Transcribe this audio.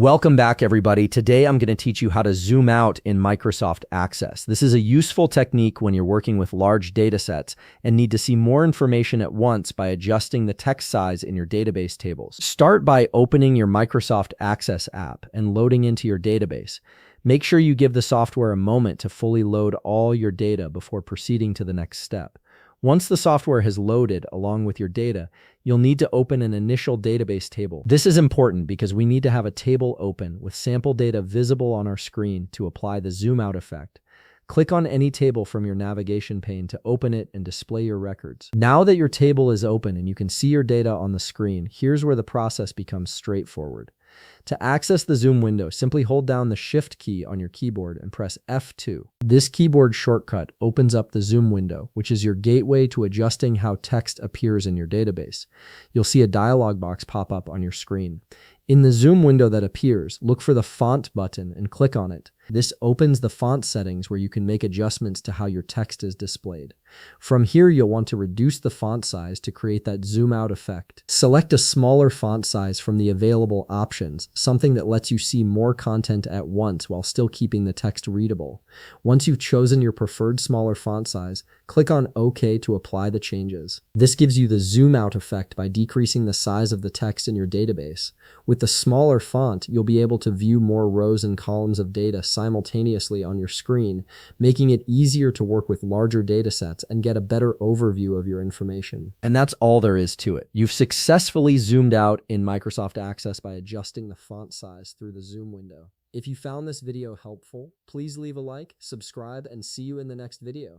Welcome back, everybody. Today, I'm going to teach you how to zoom out in Microsoft Access. This is a useful technique when you're working with large data sets and need to see more information at once by adjusting the text size in your database tables. Start by opening your Microsoft Access app and loading into your database. Make sure you give the software a moment to fully load all your data before proceeding to the next step. Once the software has loaded along with your data, you'll need to open an initial database table. This is important because we need to have a table open with sample data visible on our screen to apply the zoom out effect. Click on any table from your navigation pane to open it and display your records. Now that your table is open and you can see your data on the screen, here's where the process becomes straightforward. To access the zoom window, simply hold down the Shift key on your keyboard and press F2. This keyboard shortcut opens up the zoom window, which is your gateway to adjusting how text appears in your database. You'll see a dialog box pop up on your screen. In the zoom window that appears, look for the font button and click on it. This opens the font settings where you can make adjustments to how your text is displayed. From here, you'll want to reduce the font size to create that zoom out effect. Select a smaller font size from the available options, something that lets you see more content at once while still keeping the text readable. Once you've chosen your preferred smaller font size, click on OK to apply the changes. This gives you the zoom out effect by decreasing the size of the text in your database. With the smaller font, you'll be able to view more rows and columns of data simultaneously on your screen, making it easier to work with larger data sets and get a better overview of your information. And that's all there is to it. You've successfully zoomed out in Microsoft Access by adjusting the font size through the zoom window. If you found this video helpful, please leave a like, subscribe, and see you in the next video.